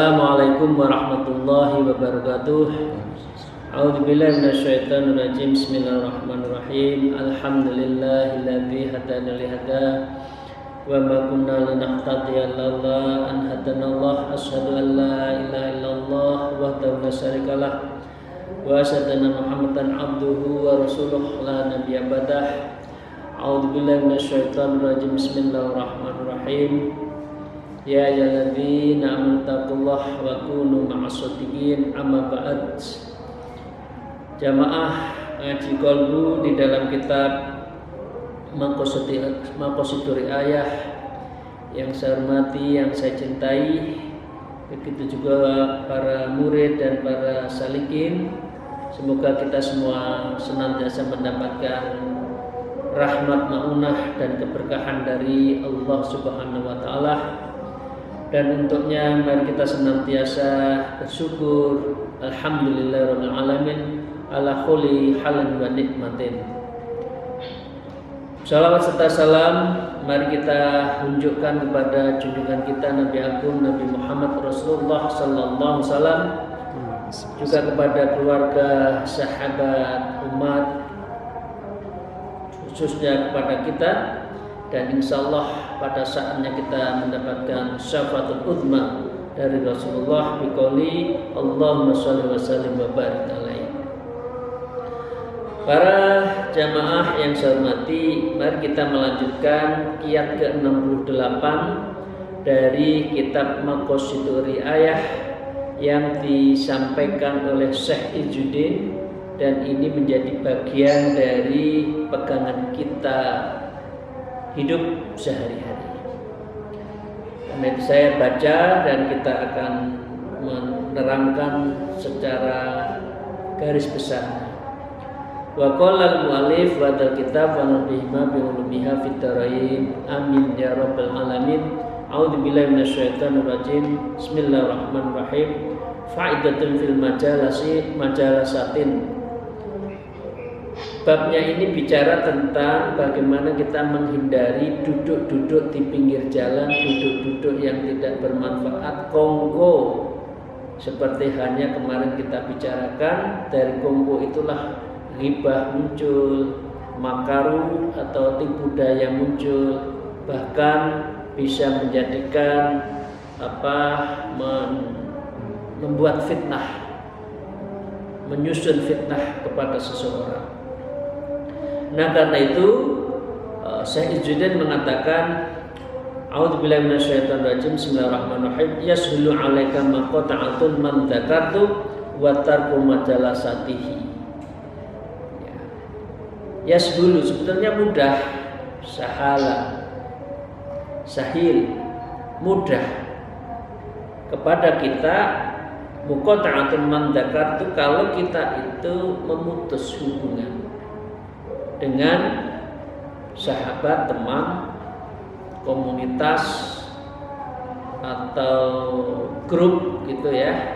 Assalamualaikum warahmatullahi wabarakatuh. A'udzubillahi minasyaitonir rajim. Bismillahirrahmanirrahim. Alhamdulillahilladzi hadana li hada wa ma kunna linahtadiya laula an hadanallah. Asyhadu an la ilaha illallah wahdahu la syarikalah wa asyhadu anna Muhammadan abduhu wa rasuluh la nabiyya ba'dah. A'udzubillahi minasyaitonir rajim. Bismillahirrahmanirrahim. Ya ayyuhalladzina amanu taqullaha wa kunu ma'as-shadiqin. Amma ba'd. Jamaah ngaji qalbu di dalam kitab Maqasidul Ayah yang saya hormati, yang saya cintai, begitu juga para murid dan para salikin. Semoga kita semua senantiasa mendapatkan rahmat, maunah dan keberkahan dari Allah Subhanahu wa taala. Dan untuknya mari kita senantiasa bersyukur. Alhamdulillahirabbil alamin ala khuli halan wa nikmatin. Salawat serta salam mari kita tunjukkan kepada junjungan kita Nabi Agung Nabi Muhammad Rasulullah sallallahu alaihi wasallam, juga kepada keluarga, sahabat, umat, khususnya kepada kita. Dan insyaallah pada saatnya kita mendapatkan syafaatul uzma dari Rasulullah biqouli Allahumma shalli wa sallim wa barik alaihi. Para jamaah yang saya hormati, mari kita melanjutkan qiyat ke-68 dari kitab Maqasidul Ayah yang disampaikan oleh Syekh Izzuddin, dan ini menjadi bagian dari pegangan kita hidup sehari-hari. Karena itu saya baca dan kita akan menerangkan secara garis besar. Wa qala al-mu'allif wa al-kitab wa nabihima bi ulumiha fid dharain. Amin ya rabbal alamin. A'udzubillahi minasyaitonir rajim. Bismillahirrahmanirrahim. Fa'idatun fil majalasatin. Babnya ini bicara tentang bagaimana kita menghindari duduk-duduk di pinggir jalan, duduk-duduk yang tidak bermanfaat, kongko. Seperti halnya kemarin kita bicarakan, dari kongko itulah ghibah muncul, makaru atau tipu daya muncul, bahkan bisa menjadikan membuat fitnah, menyusun fitnah kepada seseorang. Nah, karena itu Syekh Izzuddin mengatakan, A'udzubillahi minasyaitonir rajim. Bismillahirrahmanirrahim. Yashulu 'alaika maqata'atun man dzakartu wa tarku majalasatihi. Yashulu sebetulnya mudah, sahala, sahil, mudah kepada kita muqata'atun man dzakartu kalau kita itu memutus hubungan dengan sahabat, teman, komunitas atau grup gitu ya.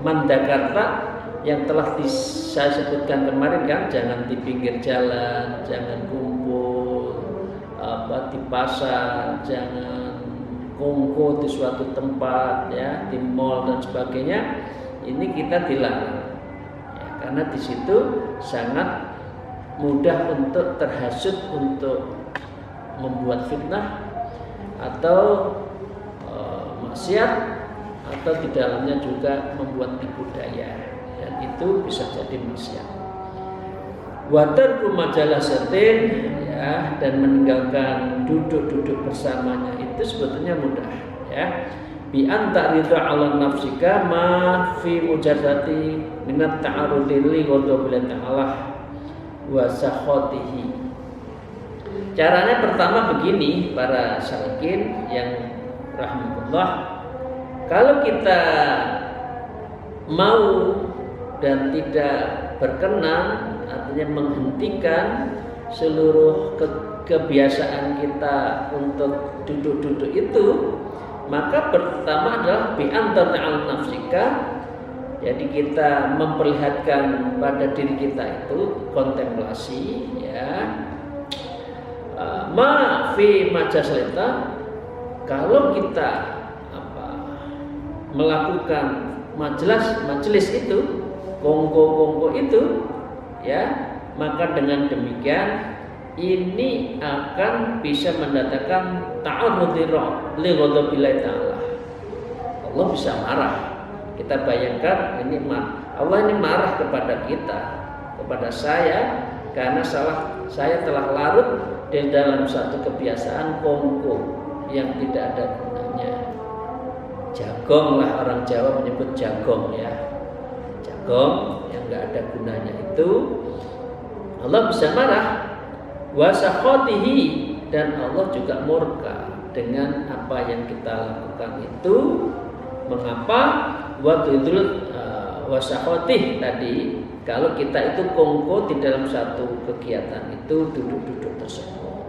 Mandakarta yang telah saya sebutkan kemarin kan, jangan di pinggir jalan, jangan kumpul di pasar, jangan kongko di suatu tempat ya, di mall dan sebagainya. Ini kita dilarang ya, karena di situ sangat mudah untuk terhasut untuk membuat fitnah atau maksiat, atau di dalamnya juga membuat tipu daya, dan itu bisa jadi maksiat. Wa tarku majalasatin ya, dan meninggalkan duduk-duduk bersamanya itu sebetulnya mudah ya. Bi anta ridha 'ala nafsika ma fi mujadati minat ta'arudi li ghadabillahi ta'ala wa sakhotihi. Caranya pertama begini para salikin yang rahmatullah, kalau kita mau dan tidak berkenan, artinya menghentikan seluruh kebiasaan kita untuk duduk-duduk itu, maka pertama adalah bi anta ta'al nafsika. Jadi kita memperlihatkan pada diri kita itu kontemplasi ya. Ma fi majasalita, kalau kita melakukan majelis itu, kongko itu, ya, maka dengan demikian ini akan bisa mendatangkan ta'arrud li ghadabillahi ta'ala. Allah bisa marah. Kita bayangkan ini Allah ini marah kepada kita, kepada saya, karena saya telah larut di dalam satu kebiasaan kongko yang tidak ada gunanya. Jagong lah, orang Jawa menyebut jagong, ya, jagong yang nggak ada gunanya itu. Allah bisa marah, wasakhotihi, dan Allah juga murka dengan apa yang kita lakukan itu. Mengapa? Waktu itu wasakhotih tadi, kalau kita itu kongko di dalam satu kegiatan itu duduk-duduk tersebut.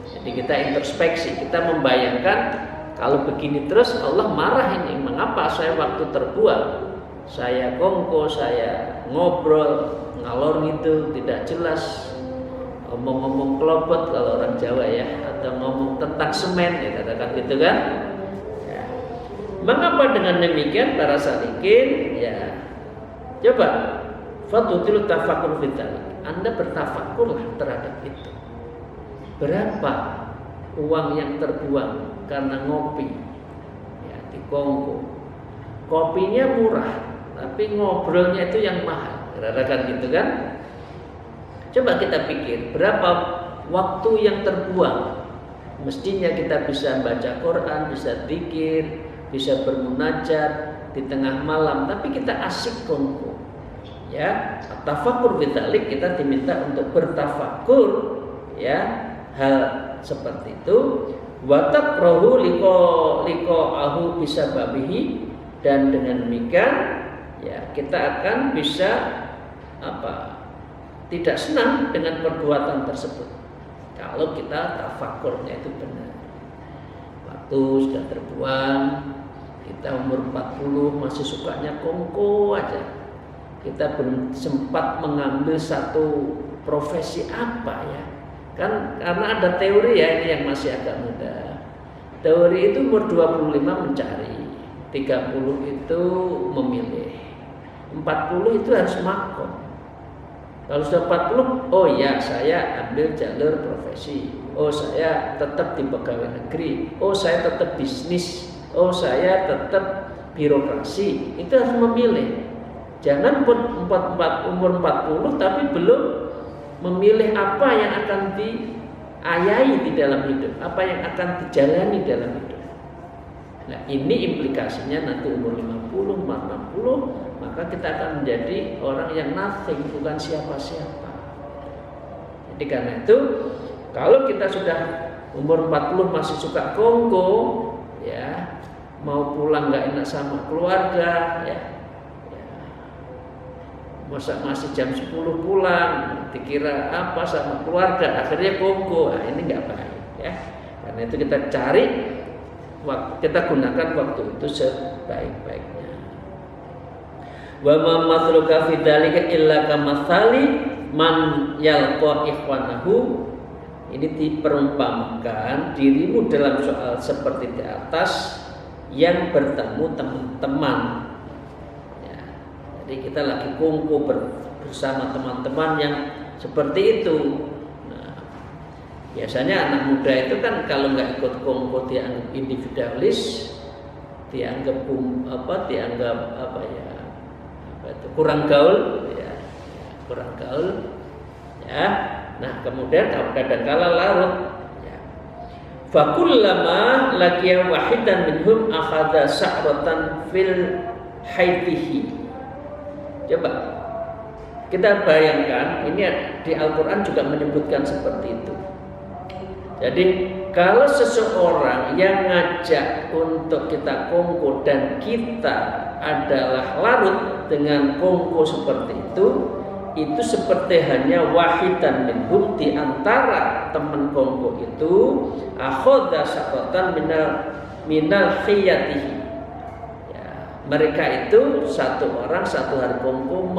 Jadi kita introspeksi, kita membayangkan kalau begini terus Allah marah ini. Mengapa saya waktu terbuang, saya kongko, saya ngobrol ngalor gitu, tidak jelas, ngomong-ngomong kelopot kalau orang Jawa, ya, atau ngomong tentang semen, ya, katakan gitu kan. Ya. Mengapa dengan demikian para salikin? Ya, coba fatutil tafakur fitalik, Anda bertafakurlah terhadap itu. Berapa uang yang terbuang karena ngopi, ya, di kongko? Kopinya murah, tapi ngobrolnya itu yang mahal, katakan gitu kan. Coba kita pikir berapa waktu yang terbuang. Mestinya kita bisa baca Quran, bisa zikir, bisa bermunajat di tengah malam, tapi kita asik kongko. Ya, tafakur bitalik, kita diminta untuk bertafakur, ya, hal seperti itu. Watak rohu liko ahu bisa babihi, dan dengan demikian, ya, kita akan bisa tidak senang dengan perbuatan tersebut kalau kita tafakurnya itu benar. Waktu sudah terbuang, kita umur 40 masih sukanya kongko aja. Kita belum sempat mengambil satu profesi apa, ya kan, karena ada teori, ya, ini yang masih agak muda. Teori itu umur 25 mencari, 30 itu memilih, 40 itu harus makom. Kalau sudah 40, oh ya, saya ambil jalur profesi. Oh, saya tetap di pegawai negeri. Oh, saya tetap bisnis. Oh, saya tetap birokrasi. Itu harus memilih. Jangan umur 40 tapi belum memilih apa yang akan diayahi di dalam hidup, apa yang akan dijalani dalam hidup. Nah, ini implikasinya nanti umur 50, 60, maka kita akan menjadi orang yang nothing, bukan siapa-siapa. Jadi karena itu, kalau kita sudah umur 40 masih suka kongko, ya, mau pulang nggak enak sama keluarga, ya, masih jam 10 pulang, dikira apa sama keluarga, akhirnya kongko. Nah, ini nggak baik, ya. Karena itu kita cari, kita gunakan waktu itu sebaik-baiknya. Wa ma mathluka fi dzalika illa kamathali man yalqa ikhwanahu. Ini diperumpamakan dirimu dalam soal seperti di atas yang bertemu teman-teman. Ya, jadi kita lagi kongko bersama teman-teman yang seperti itu. Nah, biasanya anak muda itu kan kalau nggak ikut kongko dianggap individualis, dianggap kurang gaul, ya, kurang gaul, ya. Nah, kemudian kadang-kala larut, ya. Fakullama laqiya wahidan minhum akhadha sa'ratan fil haitihi. Coba kita bayangkan, ini di Al-Quran juga menyebutkan seperti itu. Jadi kalau seseorang yang ngajak untuk kita kongko dan kita adalah larut dengan kongko seperti itu seperti hanya wahidan minhum, di antara teman kongko itu akhadha saqatan minal khiyatihi. Ya, mereka itu satu orang satu hari kongko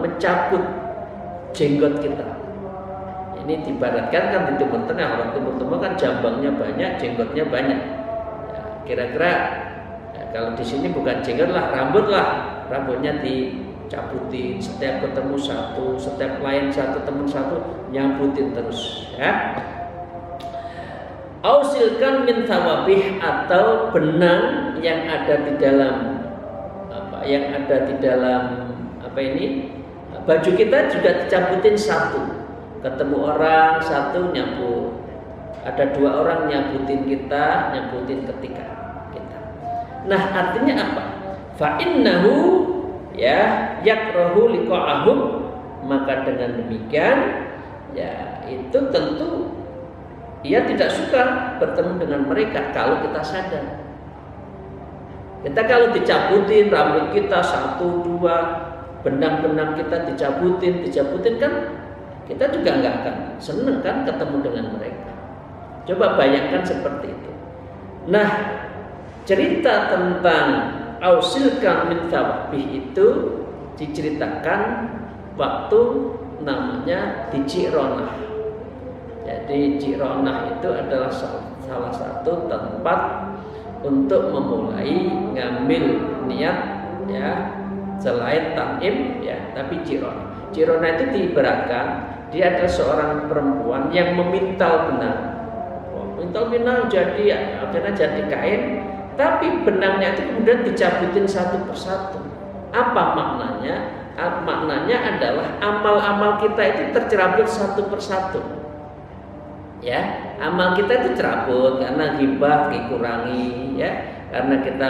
mencabut jenggot kita. Ini dibaratkan kan di Timur Tengah, orang Timur Tengah kan jambangnya banyak, jenggotnya banyak. Ya, kira-kira kalau di sini bukan jenggot lah, rambut lah, rambutnya dicabutin, setiap ketemu satu, setiap klien satu, teman satu, nyabutin terus, ya. Ausilkan min thawabih, atau benang yang ada di dalam baju kita juga dicabutin satu. Ketemu orang satu nyabut, ada 2 orang nyabutin kita, nyabutin ketika kita. Nah, artinya apa? Fa innahu yakrahu liqa'ahum, maka dengan demikian ya itu tentu ia tidak suka bertemu dengan mereka kalau kita sadar. Kita kalau dicabutin rambut kita 1, 2, benang-benang kita dicabutin kan kita juga nggak akan seneng kan ketemu dengan mereka. Coba bayangkan seperti itu. Nah, cerita tentang ausilkan min thawabih itu diceritakan waktu namanya di Ji'ronah. Jadi Ji'ronah itu adalah salah satu tempat untuk memulai ngambil niat ya, selain taim ya, tapi Ji'ronah. Ji'ronah itu diibaratkan dia adalah seorang perempuan yang memintal benang. Mintal benang jadi akhirnya jadi kain, tapi benangnya itu kemudian dicabutin satu persatu. Apa maknanya? Maknanya adalah amal-amal kita itu tercerabut satu persatu. Ya, amal kita itu cerabut karena ghibah dikurangi, ya, karena kita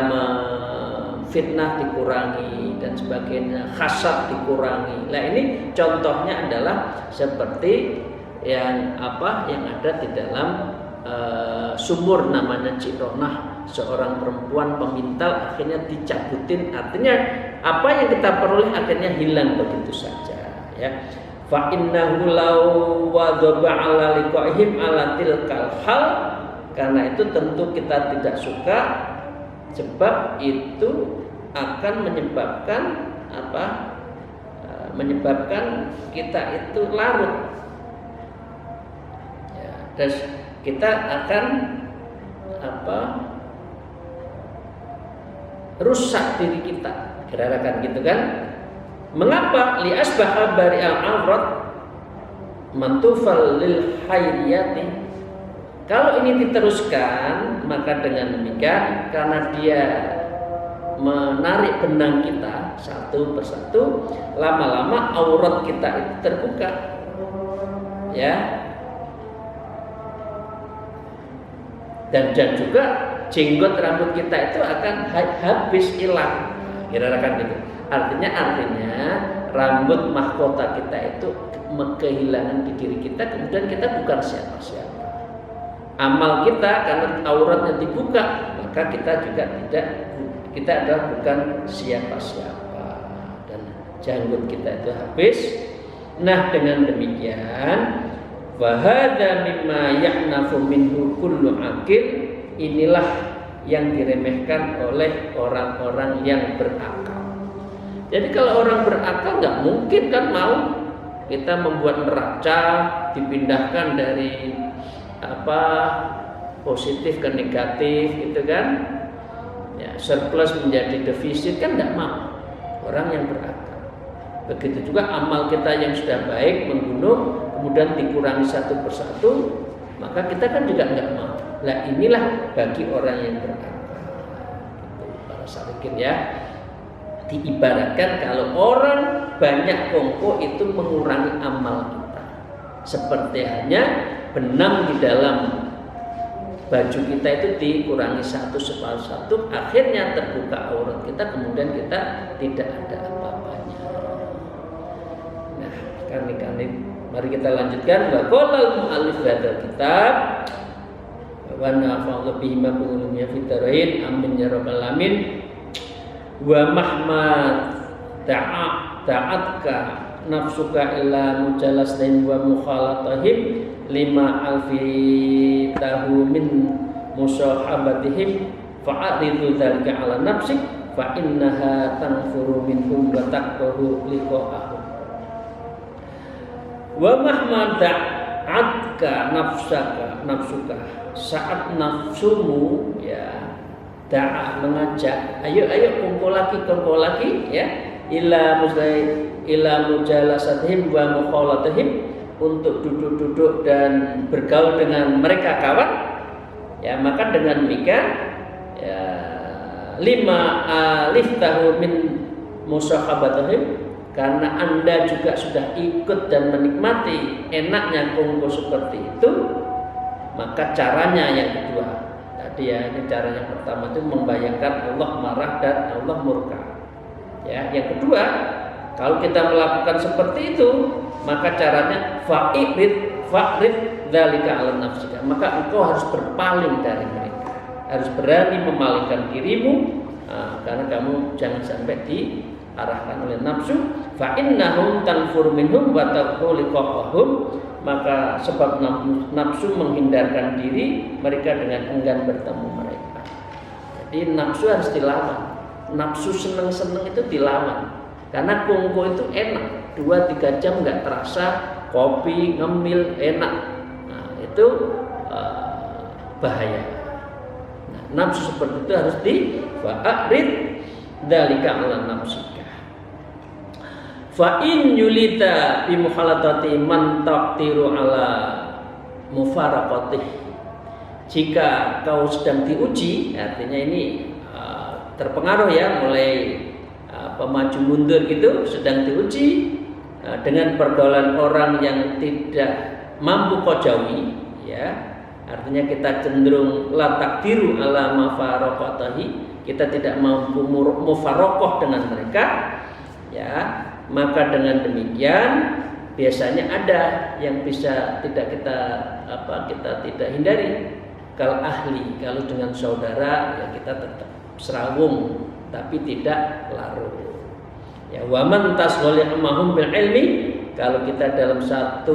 fitnah dikurangi dan sebagainya, hasad dikurangi. Nah, ini contohnya adalah seperti yang ada di dalam sumur namanya Ji'ronah, seorang perempuan pemintal akhirnya dicabutin, artinya apa yang kita peroleh akhirnya hilang begitu saja, ya. Fa innahu law wadaba ala liqa'ihim ala tilkal hal, karena itu tentu kita tidak suka, sebab itu akan menyebabkan menyebabkan kita itu larut, ya, dan kita akan rusak diri kita, kira-kira gitu kan. Mengapa? Li asbaha bari al-awrat mantufal lil hayriyati. Kalau ini diteruskan, maka dengan demikian karena dia menarik benang kita satu persatu, lama-lama aurat kita itu terbuka, ya. Dan juga jenggot rambut kita itu akan habis hilang, kira-kira gitu. Artinya rambut mahkota kita itu kehilangan di diri kita, kemudian kita bukan siapa-siapa. Amal kita karena auratnya dibuka, maka kita adalah bukan siapa-siapa, dan janggut kita itu habis. Nah, dengan demikian fahadha mimma ya'nafu minhu kullu aqil, inilah yang diremehkan oleh orang-orang yang berakal. Jadi kalau orang berakal nggak mungkin kan mau kita membuat neraca dipindahkan dari positif ke negatif, gitu kan? Ya, surplus menjadi defisit kan nggak mau orang yang berakal. Begitu juga amal kita yang sudah baik menggunung kemudian dikurangi satu persatu, maka kita kan juga nggak mau. Nah, inilah bagi orang yang berakal. Gitu, para salikin ya. Diibaratkan kalau orang banyak kongko itu mengurangi amal kita, seperti hanya benang di dalam baju kita itu dikurangi satu persatu, akhirnya terbuka aurat kita, kemudian kita tidak ada apa-apanya. Nah, kali mari kita lanjutkan. Wa qala al-mu'allif hadzal kitab wa nafa'u bihi ma ulumnya fitarain, amin ya rabbal alamin. Wa mahmad ta'atka nafsuka illa mujalasdain wa mukhalatahim lima alfi tahu min musahabatihim fa'aridu dzalika ala nafsik fa innaha tanfuru minhum wa taqtahu liqa'ahum. Wa mahmad ta'atka nafsuka, saat nafsumu ya da'a mengajak, ayo kumpul lagi ya, ila mujalasatihim wa mukhalatihim, untuk duduk dan bergaul dengan mereka kawan. Ya, maka dengan demikian ya, lima aliftahu min musahabatihim, karena Anda juga sudah ikut dan menikmati enaknya kongko seperti itu. Maka caranya yang kedua tadi ya, ini cara yang pertama itu membayangkan Allah marah dan Allah murka. Ya, yang kedua, kalau kita melakukan seperti itu, maka caranya fa'rid dzalika 'ala nafsika, maka engkau harus berpaling dari mereka, harus berani memalingkan dirimu, karena kamu jangan sampai diarahkan oleh nafsu. Fa innahum tanfur minhum wa taqul liqahum, maka sebab nafsu menghindarkan diri mereka dengan enggan bertemu mereka. Jadi nafsu harus dilawan. Nafsu seneng-seneng itu dilawan, karena kongko itu enak, 2-3 jam nggak terasa, kopi ngemil enak. Nah, itu bahaya. Nah, nafsu seperti itu harus fa'rid dzalika 'ala nafsika. Fa in yulita bi mukhalatati man taqtiru 'ala mufaraqatih. Jika kau sedang diuji, artinya ini terpengaruh ya, mulai maju mundur gitu, sedang diuji dengan pergaulan orang yang tidak mampu kau jauhi, ya, artinya kita cenderung la takdiru ala mafaraqatihi, kita tidak mampu mufarokoh dengan mereka, ya, maka dengan demikian biasanya ada yang bisa kita tidak hindari. Kalau ahli, kalau dengan saudara ya kita tetap serawung tapi tidak larut. Ya, waman tasghalihum bil ilmi, kalau kita dalam satu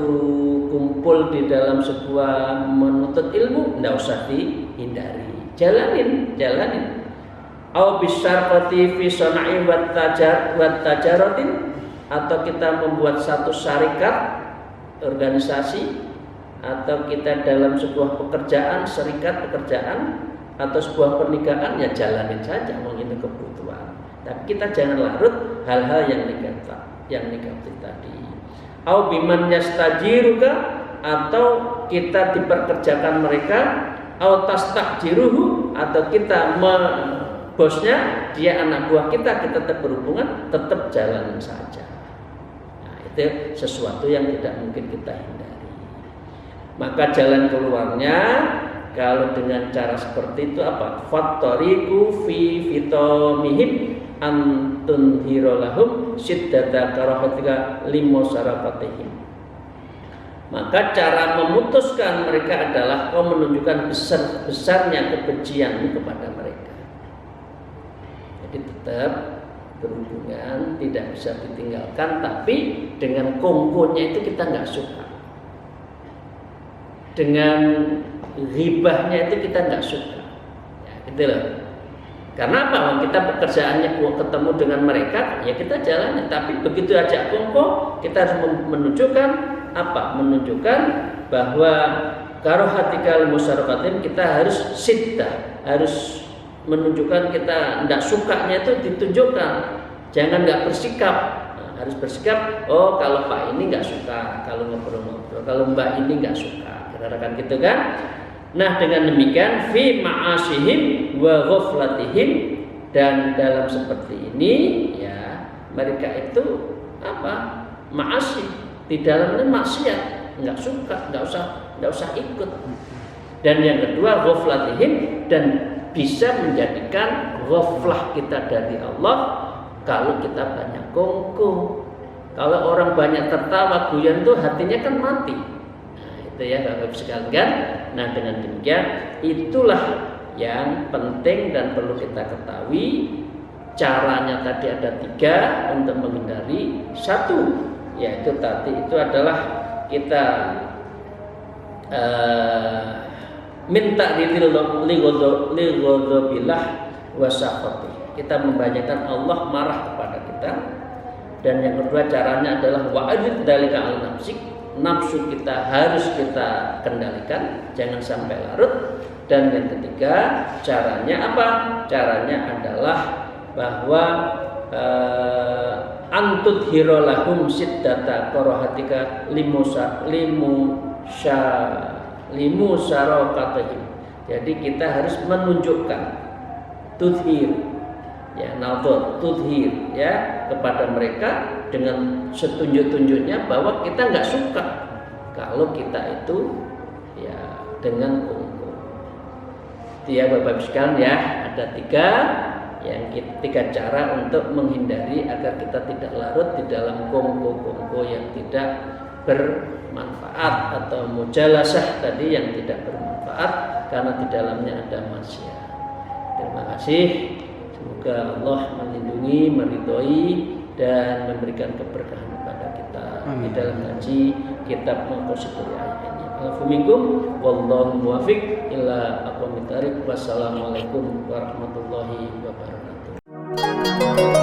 kumpul di dalam sebuah menuntut ilmu, tidak usah dihindari, jalanin. Au bisyarqati fi sana'i wat tajaratin, atau kita membuat satu syarikat organisasi, atau kita dalam sebuah pekerjaan, serikat pekerjaan, atau sebuah pernikahan, ya jalanin saja, mungkin kebutuhan. Tapi kita jangan larut hal-hal yang negatif tadi. Au biman yastajiruka, atau kita diperkerjakan mereka, au tastakjiruhu, atau kita bosnya dia anak buah kita tetap berhubungan, tetap jalanin saja. Nah, itu sesuatu yang tidak mungkin kita hindari. Maka jalan keluarnya kalau dengan cara seperti itu apa? Fattoriku fi fitomihim antun hirolahum siddata karahatika limosarakatihim. Maka cara memutuskan mereka adalah kau menunjukkan besarnya kebencianmu kepada mereka. Jadi tetap berhubungan, tidak bisa ditinggalkan, tapi dengan kongkonya itu kita nggak suka, dengan ghibahnya itu kita nggak suka, ya, gitu loh. Karena apa? Kita pekerjaannya ketemu dengan mereka, ya kita jalannya. Tapi begitu aja kongko, kita harus menunjukkan apa? Menunjukkan bahwa karohatikal musyarakatihim, kita harus siddah, harus menunjukkan kita tidak sukanya itu ditunjukkan. Jangan nggak bersikap, harus bersikap. Oh, kalau Pak ini nggak suka, kalau ngobrol-ngobrol, kalau Mbak ini nggak suka, kira-kira gitu kan? Nah, dengan demikian fi ma'asihim wa ghaflatihim, dan dalam seperti ini ya mereka itu apa? Ma'asih, di dalamnya maksiat, nggak suka, nggak usah ikut. Dan yang kedua ghaflatihim, dan bisa menjadikan ghaflah kita dari Allah kalau kita banyak kongko. Kalau orang banyak tertawa guyon tuh hatinya kan mati. Ya Bapak sekalian. Nah, dengan demikian itulah yang penting dan perlu kita ketahui. Caranya tadi ada 3 untuk menghindari. 1, yaitu tadi itu adalah kita minta lighadabillah wa sakhati. Kita membayangkan Allah marah kepada kita. Dan yang kedua caranya adalah wa'adzid dzalika al nafsik. Nafsu kita harus kita kendalikan, jangan sampai larut. Dan yang ketiga, caranya apa? Caranya adalah bahwa antut hirolahum siddata korohatika limusarokatihim. Jadi kita harus menunjukkan tudhir, ya, tudhir, ya, kepada mereka dengan setunjuk-tunjuknya bahwa kita nggak suka kalau kita itu ya dengan kongko. Itu ya Bapak Ibu sekalian, ya, ada tiga cara untuk menghindari agar kita tidak larut di dalam kongko-kongko yang tidak bermanfaat atau mujalasah tadi yang tidak bermanfaat karena di dalamnya ada maksiat. Terima kasih. Semoga Allah melindungi, meridhoi dan memberikan keberkahan kepada kita di dalam ngaji kitab Maqasidul Ayat ini. Alhamdulillah, wallahu muwaffiq ila aqwamit thariq. Wassalamualaikum warahmatullahi wabarakatuh.